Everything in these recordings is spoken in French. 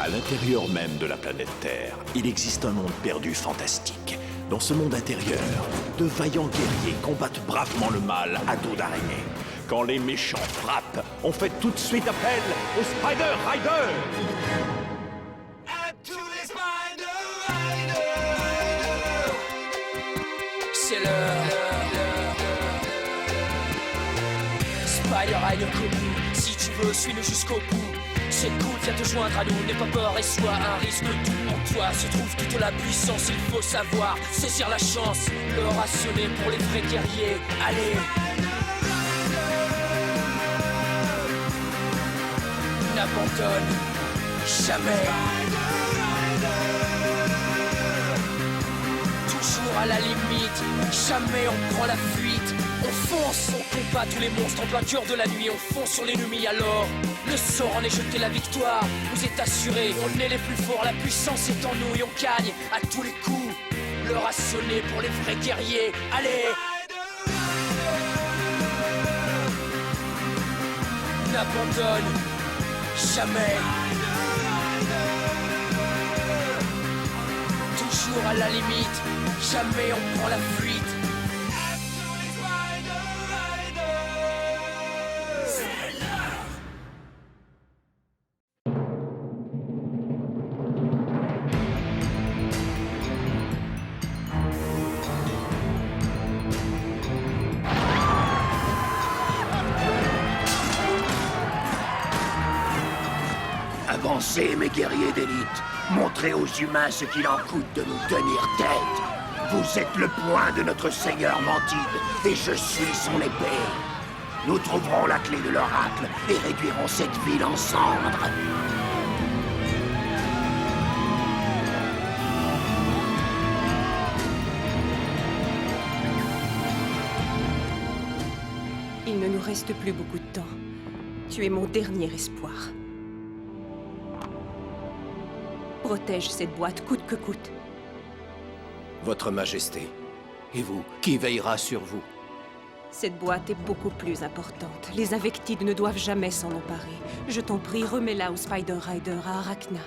À l'intérieur même de la planète Terre, il existe un monde perdu fantastique. Dans ce monde intérieur, de vaillants guerriers combattent bravement le mal à dos d'araignée. Quand les méchants frappent, on fait tout de suite appel au Spider Rider. À tous les Spider Riders. C'est l'heure. Spider Rider commu, si tu veux, suis-le jusqu'au bout. C'est cool, viens te joindre à nous, n'aie pas peur et sois un risque tout. En toi se trouve toute la puissance, il faut savoir saisir la chance, le rationner pour les vrais guerriers. Allez, n'abandonne jamais. Toujours à la limite, jamais on prend la fuite. On fonce, on combat tous les monstres en plein cœur de la nuit. On fonce sur l'ennemi alors le sort en est jeté, la victoire vous est assurée. On est les plus forts, la puissance est en nous et on gagne à tous les coups. Le rationner pour les vrais guerriers. Allez, n'abandonne jamais. Toujours à la limite, jamais on prend la fuite. Avancez, mes guerriers d'élite. Montrez aux humains ce qu'il en coûte de nous tenir tête. Vous êtes le poing de notre seigneur Mantide, et je suis son épée. Nous trouverons la clé de l'oracle et réduirons cette ville en cendres. Il ne nous reste plus beaucoup de temps. Tu es mon dernier espoir. Protège cette boîte coûte que coûte. Votre Majesté. Et vous, qui veillera sur vous? Cette boîte est beaucoup plus importante. Les Invectides ne doivent jamais s'en emparer. Je t'en prie, remets-la au Spider Rider à Arachna.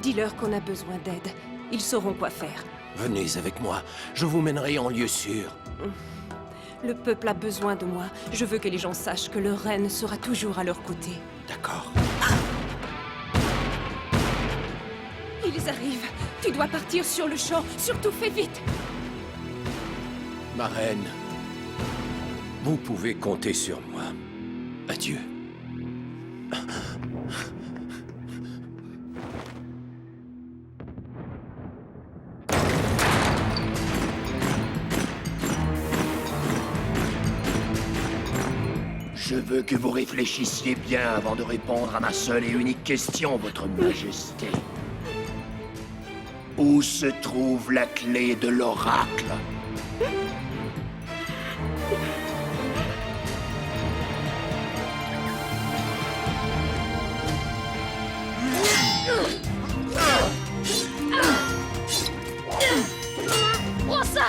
Dis-leur qu'on a besoin d'aide. Ils sauront quoi faire. Venez avec moi, je vous mènerai en lieu sûr. Le peuple a besoin de moi. Je veux que les gens sachent que leur reine sera toujours à leur côté. D'accord. Ils arrivent. Tu dois partir sur le champ. Surtout fais vite. Ma reine, vous pouvez compter sur moi. Adieu. Je veux que vous réfléchissiez bien avant de répondre à ma seule et unique question, votre Majesté. Où se trouve la clé de l'oracle? Prends ça!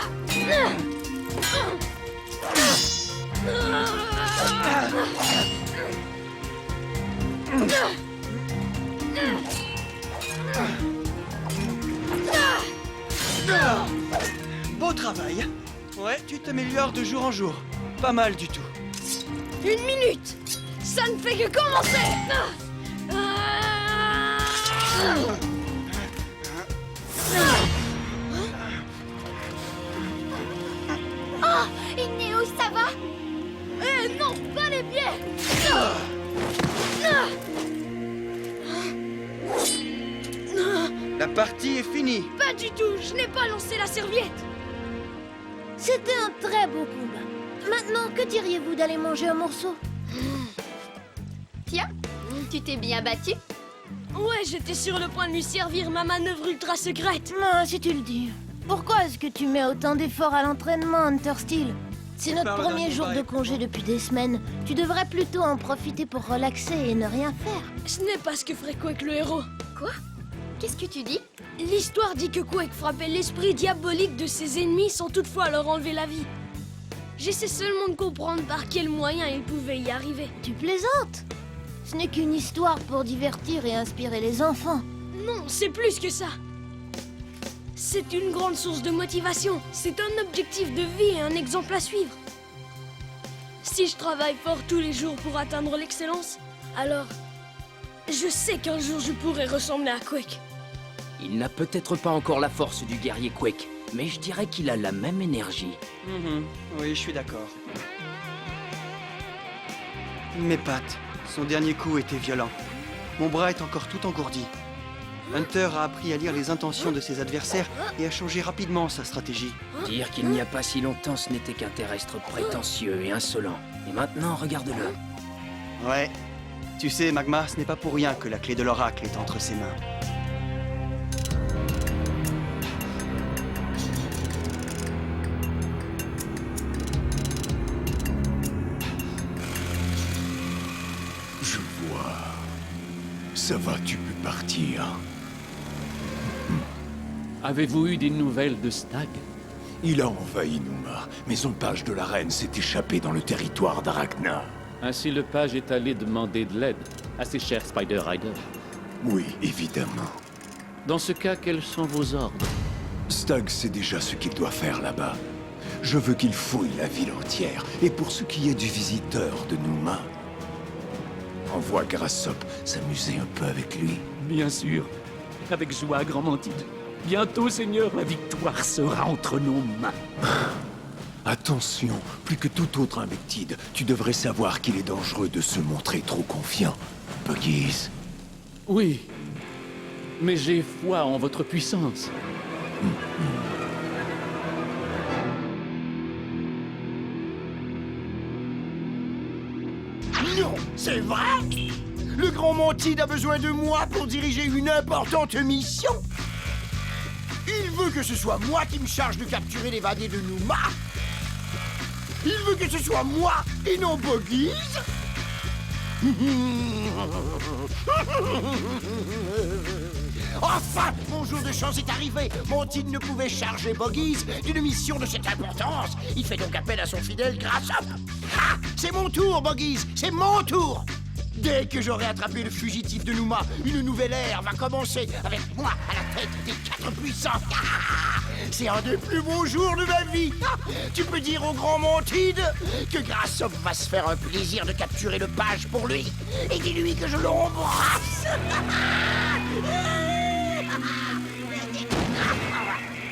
Beau travail. Ouais, tu t'améliores de jour en jour. Pas mal du tout. 1 minute! Ça ne fait que commencer! Oh! Inéo, ça va? Eh non, pas les pieds! La partie est finie. Pas du tout, je n'ai pas lancé la serviette! C'était un très beau combat. Maintenant, que diriez-vous d'aller manger un morceau? Tiens, tu t'es bien battu? Ouais, j'étais sur le point de lui servir ma manœuvre ultra secrète. Non, si tu le dis. Pourquoi est-ce que tu mets autant d'efforts à l'entraînement, Hunter Steel? C'est notre Parle premier d'un jour combat de congé depuis des semaines. Tu devrais plutôt en profiter pour relaxer et ne rien faire. Ce n'est pas ce que ferait Quake le héros. Quoi? Qu'est-ce que tu dis? L'histoire dit que Quake frappait l'esprit diabolique de ses ennemis sans toutefois leur enlever la vie. J'essaie seulement de comprendre par quels moyens il pouvait y arriver. Tu plaisantes? Ce n'est qu'une histoire pour divertir et inspirer les enfants. Non, c'est plus que ça. C'est une grande source de motivation. C'est un objectif de vie et un exemple à suivre. Si je travaille fort tous les jours pour atteindre l'excellence, alors je sais qu'un jour je pourrai ressembler à Quake. Il n'a peut-être pas encore la force du guerrier Quake, mais je dirais qu'il a la même énergie. Oui, je suis d'accord. Mes pattes. Son dernier coup était violent. Mon bras est encore tout engourdi. Hunter a appris à lire les intentions de ses adversaires et a changé rapidement sa stratégie. Dire qu'il n'y a pas si longtemps ce n'était qu'un terrestre prétentieux et insolent. Et maintenant, regarde-le. Ouais. Tu sais, Magma, ce n'est pas pour rien que la clé de l'oracle est entre ses mains. Je vois. Ça va, tu peux partir. Avez-vous eu des nouvelles de Stag? Il a envahi Numa, mais son page de la reine s'est échappé dans le territoire d'Arachna. Ainsi le page est allé demander de l'aide à ses chers Spider Rider. Oui, évidemment. Dans ce cas, quels sont vos ordres? Stag sait déjà ce qu'il doit faire là-bas. Je veux qu'il fouille la ville entière. Et pour ce qui est du visiteur de Numa, envoie Grassop s'amuser un peu avec lui. Bien sûr, avec joie, Grand Mantide. Bientôt, Seigneur, la victoire sera entre nos mains. Attention, plus que tout autre invectide, tu devrais savoir qu'il est dangereux de se montrer trop confiant. Buggies. Oui, mais j'ai foi en votre puissance. Non, c'est vrai? Le Grand Mantide a besoin de moi pour diriger une importante mission? Il veut que ce soit moi qui me charge de capturer l'évadé de Numa? Il veut que ce soit moi et non Buggies? Enfin, mon jour de chance est arrivé. Mantide ne pouvait charger Buggies d'une mission de cette importance. Il fait donc appel à son fidèle Grassop. Ah, c'est mon tour, Buggies, c'est mon tour. Dès que j'aurai attrapé le fugitif de Numa, une nouvelle ère va commencer avec moi à la tête des 4 puissants. Ah, c'est un des plus beaux jours de ma vie. Ah, tu peux dire au Grand Mantide que Grassop va se faire un plaisir de capturer le page pour lui. Et dis-lui que je l'embrasse.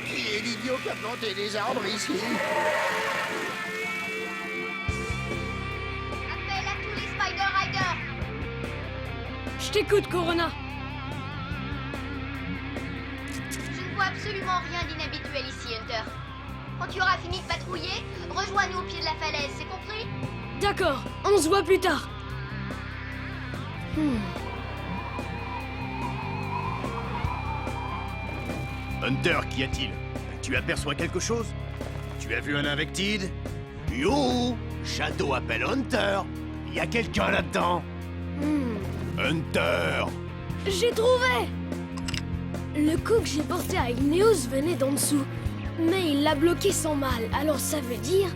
Qui est l'idiot qui a planté des arbres ici? Appel à tous les Spider Riders. Je t'écoute, Corona. Je ne vois absolument rien d'inhabituel ici, Hunter. Quand tu auras fini de patrouiller, rejoins-nous au pied de la falaise, c'est compris? D'accord, on se voit plus tard. Hunter, qu'y a-t-il? Tu aperçois quelque chose? Tu as vu un invectide? Yo! Shadow appelle Hunter! Y a quelqu'un là-dedans? Hunter! J'ai trouvé! Le coup que j'ai porté à Igneous venait d'en dessous. Mais il l'a bloqué sans mal, alors ça veut dire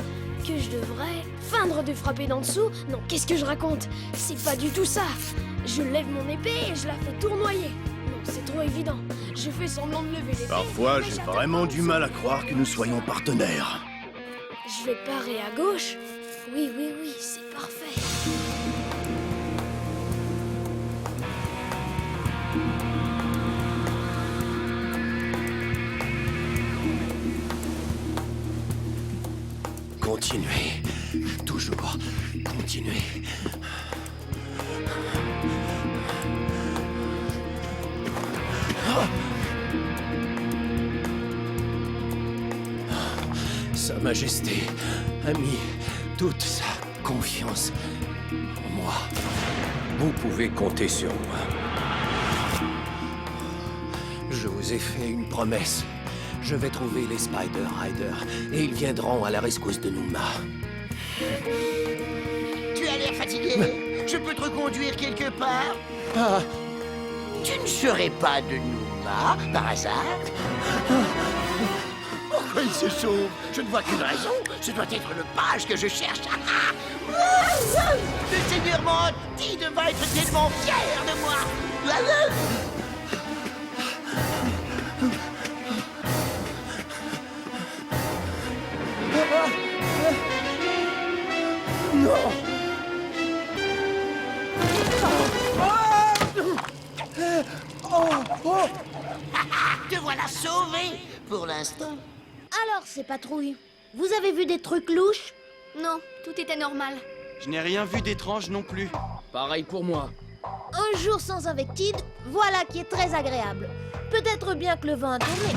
que je devrais feindre de frapper d'en dessous? Non, qu'est-ce que je raconte? C'est pas du tout ça! Je lève mon épée et je la fais tournoyer. Non, c'est trop évident. Je fais semblant de lever l'épée. Parfois, mais j'ai j'attaque vraiment d'en du dessous. mal à croire que nous soyons partenaires. Je vais parer à gauche. Oui, oui, oui, c'est parfait. Continuez. Toujours. Continuez. Sa Majesté a mis toute sa confiance en moi. Vous pouvez compter sur moi. Je vous ai fait une promesse. Je vais trouver les Spider Riders et ils viendront à la rescousse de Numa. Tu as l'air fatigué. Je peux te reconduire quelque part? Ah, Tu ne serais pas de Numa, par hasard? Pourquoi il se sauve? Je ne vois qu'une raison. Ce doit être le page que je cherche. Le Seigneur Mantide va être tellement fier de moi. a sauvés, pour l'instant. Alors, ces patrouilles, vous avez vu des trucs louches? Non, tout était normal. Je n'ai rien vu d'étrange non plus. Pareil pour moi. Un jour sans Invectide, voilà qui est très agréable. Peut-être bien que le vent a tourné.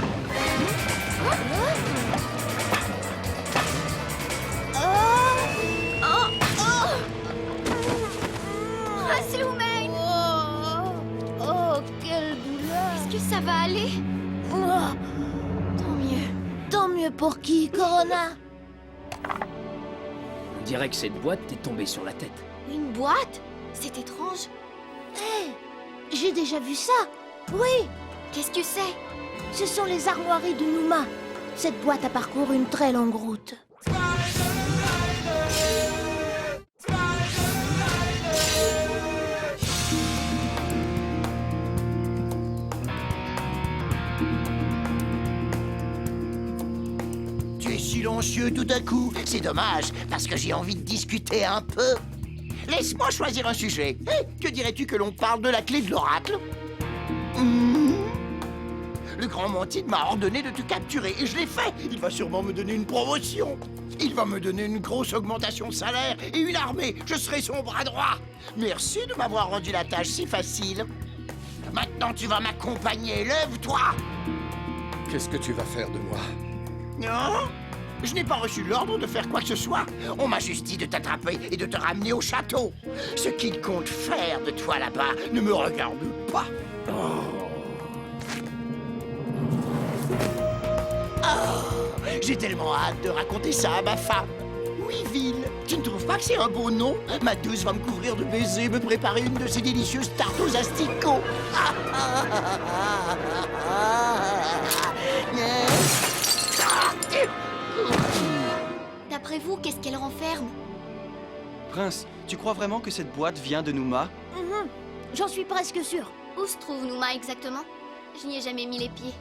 Slowman! Oh, quelle douleur! Est-ce que ça va aller? Oh, Tant mieux. tant mieux pour qui, Corona? On dirait que cette boîte t'est tombée sur la tête. Une boîte? C'est étrange. Hé, j'ai déjà vu ça. Oui, Qu'est-ce que c'est? ce sont les armoiries de Numa. Cette boîte a parcouru une très longue route. Tu es silencieux tout à coup. C'est dommage, parce que j'ai envie de discuter un peu. Laisse-moi choisir un sujet. Que dirais-tu que l'on parle de la clé de l'oracle? Le grand Mantide m'a ordonné de te capturer et je l'ai fait. Il va sûrement me donner une promotion. Il va me donner une grosse augmentation de salaire et une armée. Je serai son bras droit. Merci de m'avoir rendu la tâche si facile. Maintenant, tu vas m'accompagner. Lève-toi. Qu'est-ce que tu vas faire de moi? Non, je n'ai pas reçu l'ordre de faire quoi que ce soit. On m'a juste dit de t'attraper et de te ramener au château. Ce qu'il compte faire de toi là-bas ne me regarde pas. J'ai tellement hâte de raconter ça à ma femme. Weevil, tu ne trouves pas que c'est un beau nom? Ma douce va me couvrir de baisers et me préparer une de ces délicieuses tartes aux asticots. D'après vous, qu'est-ce qu'elle renferme? Prince, tu crois vraiment que cette boîte vient de Numa? J'en suis presque sûre. Où se trouve Numa exactement? Je n'y ai jamais mis les pieds.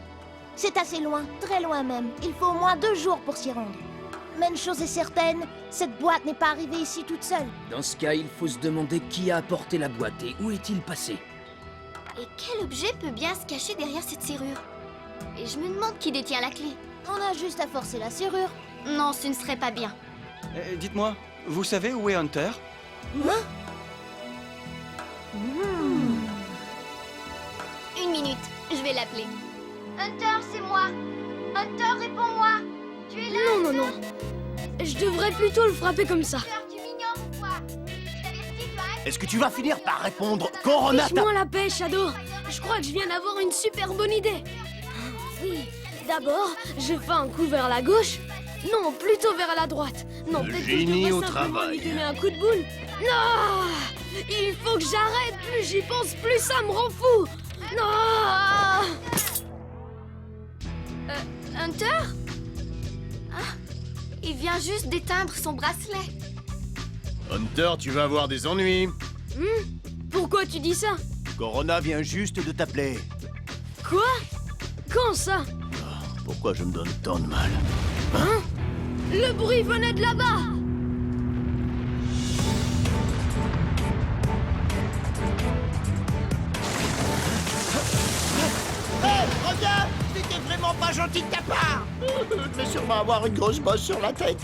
C'est assez loin, très loin même. Il faut au moins 2 jours pour s'y rendre. Mais une chose est certaine, cette boîte n'est pas arrivée ici toute seule. Dans ce cas, il faut se demander qui a apporté la boîte et où est-il passé. Et quel objet peut bien se cacher derrière cette serrure? Et je me demande qui détient la clé. On a juste à forcer la serrure. Non, ce ne serait pas bien. Dites-moi, vous savez où est Hunter? Une minute, je vais l'appeler. Hunter, c'est moi. Hunter, réponds-moi. Tu es là? Non, non, non. Je devrais plutôt le frapper comme ça. Hunter, tu m'ignores ou quoi? Je t'avertis, tu arrêtes. Est-ce que tu vas finir par répondre? Corona, Fiche-moi la paix, Shadow. Je crois que je viens d'avoir une super bonne idée. Oui, d'abord, je fais un coup vers la gauche. Non, plutôt vers la droite. Non, peut-être que je devrais simplement lui donner un coup de boule. Non! Il faut que j'arrête. Plus j'y pense, plus ça me rend fou. Non! Hunter? Ah, il vient juste d'éteindre son bracelet. Hunter, tu vas avoir des ennuis. Pourquoi tu dis ça? Corona vient juste de t'appeler. Quoi? Quand ça? Pourquoi je me donne tant de mal? Hein? Le bruit venait de là-bas! Regarde, c'était vraiment pas gentil de ta part. Je vais sûrement avoir une grosse bosse sur la tête.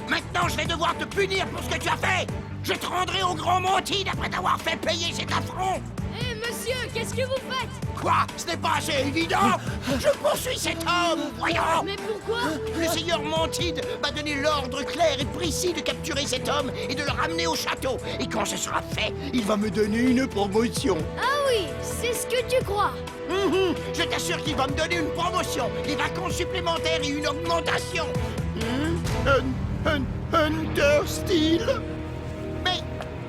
Maintenant, je vais devoir te punir pour ce que tu as fait. Je te rendrai au grand Mantide après t'avoir fait payer cet affront. Hé, monsieur, qu'est-ce que vous faites? Quoi? Ce n'est pas assez évident. Je poursuis cet homme, voyons. Mais pourquoi? Le seigneur Mantide m'a donné l'ordre clair et précis de capturer cet homme et de le ramener au château. Et quand ce sera fait, il va me donner une promotion. Ah oui, c'est ce que tu crois. Je t'assure qu'il va me donner une promotion, des vacances supplémentaires et une augmentation. Hunter Steel?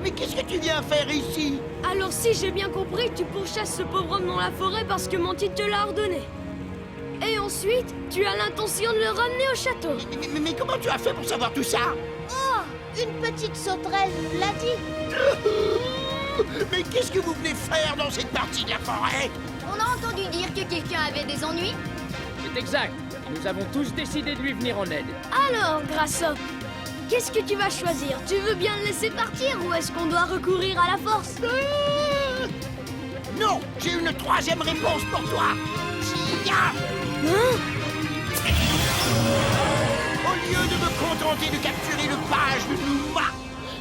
Mais qu'est-ce que tu viens faire ici? Alors si j'ai bien compris, tu pourchasses ce pauvre homme dans la forêt parce que Mantide te l'a ordonné. Et ensuite, tu as l'intention de le ramener au château. Mais comment tu as fait pour savoir tout ça? Oh, une petite sauterelle l'a dit. Mais qu'est-ce que vous venez faire dans cette partie de la forêt? On a entendu dire que quelqu'un avait des ennuis. C'est exact. Nous avons tous décidé de lui venir en aide. Alors, Grassop, qu'est-ce que tu vas choisir? Tu veux bien le laisser partir ou est-ce qu'on doit recourir à la force? Non, j'ai une troisième réponse pour toi. Chia! Au lieu de me contenter de capturer le page de Numa,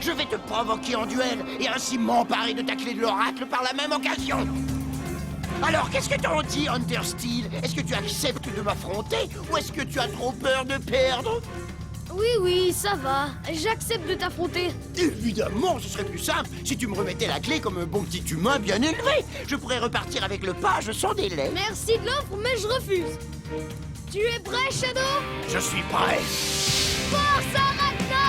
je vais te provoquer en duel et ainsi m'emparer de ta clé de l'oracle par la même occasion. Alors, qu'est-ce que t'en dis, Hunter Steel? Est-ce que tu acceptes de m'affronter ou est-ce que tu as trop peur de perdre? Oui, ça va. J'accepte de t'affronter. Évidemment, ce serait plus simple si tu me remettais la clé comme un bon petit humain bien élevé. Je pourrais repartir avec le page sans délai. Merci de l'offre, mais je refuse. Tu es prêt, Shadow? Je suis prêt. Force Arachna!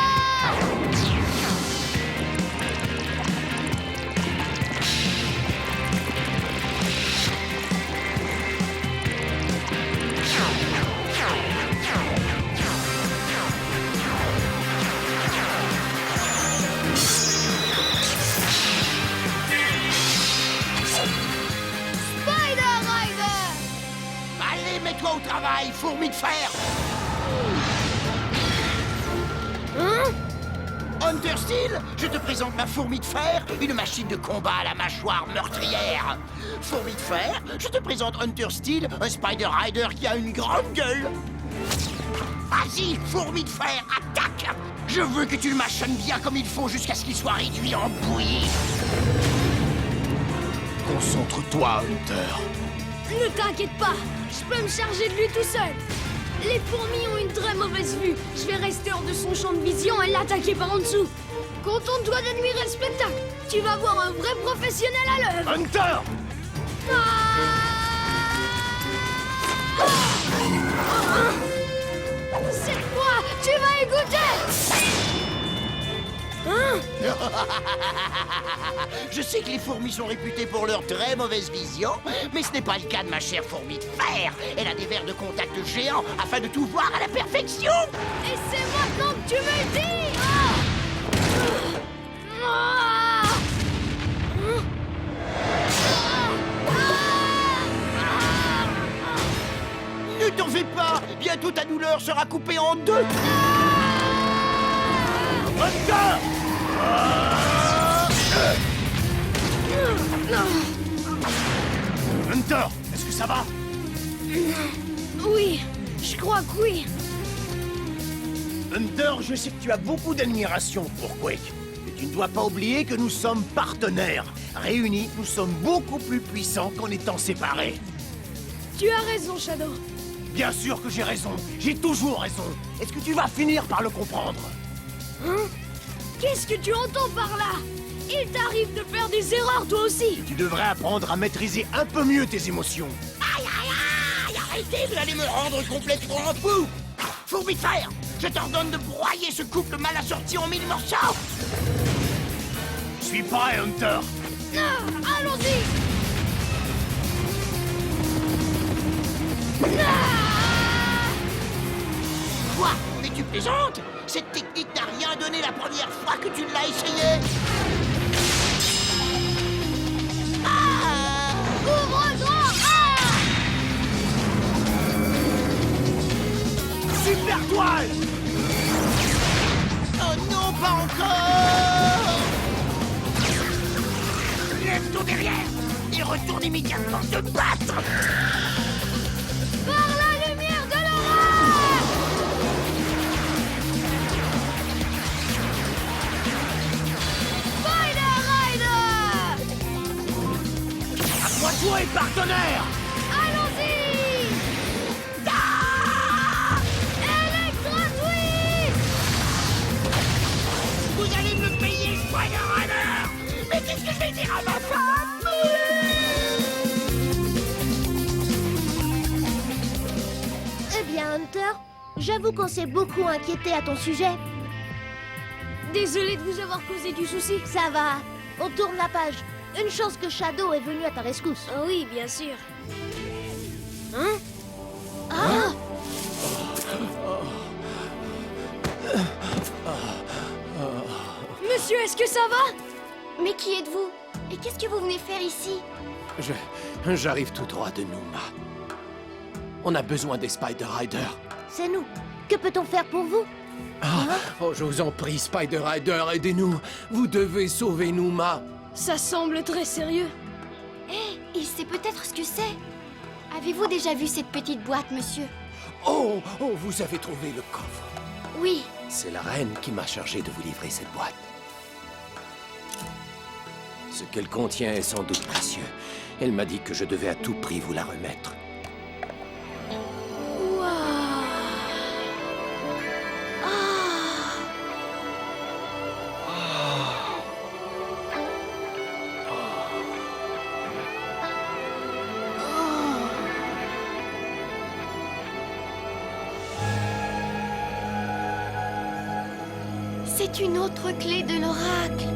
Spider Rider! Allez, mets-toi au travail, fourmi de fer. Hein? Hunter Steel, je te présente ma fourmi de fer, une machine de combat à la mâchoire meurtrière. Fourmi de fer, je te présente Hunter Steel, un Spider Rider qui a une grande gueule. Vas-y, fourmi de fer, attaque! Je veux que tu le mâchonnes bien comme il faut jusqu'à ce qu'il soit réduit en bouillie. Concentre-toi, Hunter. Ne t'inquiète pas, je peux me charger de lui tout seul. Les fourmis ont une très mauvaise vue. Je vais rester hors de son champ de vision et l'attaquer par en dessous. Contente-toi d'admirer le spectacle. Tu vas voir un vrai professionnel à l'œuvre. Hunter! Cette fois, tu vas y goûter. Hein? Je sais que les fourmis sont réputées pour leur très mauvaise vision, mais ce n'est pas le cas de ma chère fourmi de fer. Elle a des verres de contact géants afin de tout voir à la perfection. Et c'est maintenant que tu me le dis. Ne t'en fais pas, bientôt ta douleur sera coupée en deux. Hunter! Hunter, est-ce que ça va? Oui, je crois que oui. Hunter, je sais que tu as beaucoup d'admiration pour Quake. Mais tu ne dois pas oublier que nous sommes partenaires. Réunis, nous sommes beaucoup plus puissants qu'en étant séparés. Tu as raison, Shadow. Bien sûr que j'ai raison. J'ai toujours raison. Est-ce que tu vas finir par le comprendre? Hein? Qu'est-ce que tu entends par là? Il t'arrive de faire des erreurs, toi aussi. Tu devrais apprendre à maîtriser un peu mieux tes émotions. Aïe, aïe, aïe! Arrêtez, vous allez me rendre complètement fou! Fourmi de fer, je t'ordonne de broyer ce couple mal assorti en 1000 morceaux! Je suis prêt, Hunter! Allons-y! Quoi? Mais tu plaisantes? Cette technique n'a rien donné la première fois que tu l'as essayé! Ouvre-toi! Super toile! Oh non, pas encore! Lève ton derrière et retourne immédiatement te battre! Par la lumière de l'orage! Spider Rider! À toi jouer, partenaire! Allons-y! Electro Twist! Vous allez me payer, Spider Rider! Mais qu'est-ce que je vais dire à ma femme? Eh bien, Hunter, j'avoue qu'on s'est beaucoup inquiété à ton sujet. Désolé de vous avoir causé du souci. Ça va, on tourne la page. Une chance que Shadow est venu à ta rescousse. Oh oui, bien sûr. Hein? Ah! Monsieur, est-ce que ça va? Mais qui êtes-vous? Et qu'est-ce que vous venez faire ici? J'arrive tout droit de Numa. On a besoin des Spider Riders. C'est nous. Que peut-on faire pour vous? Oh, je vous en prie, Spider Rider, aidez-nous. Vous devez sauver Numa. Ça semble très sérieux. Il sait peut-être ce que c'est. Avez-vous déjà vu cette petite boîte, monsieur? Oh, vous avez trouvé le coffre. Oui. C'est la reine qui m'a chargé de vous livrer cette boîte. Ce qu'elle contient est sans doute précieux. Elle m'a dit que je devais à tout prix vous la remettre. C'est une autre clé de l'oracle.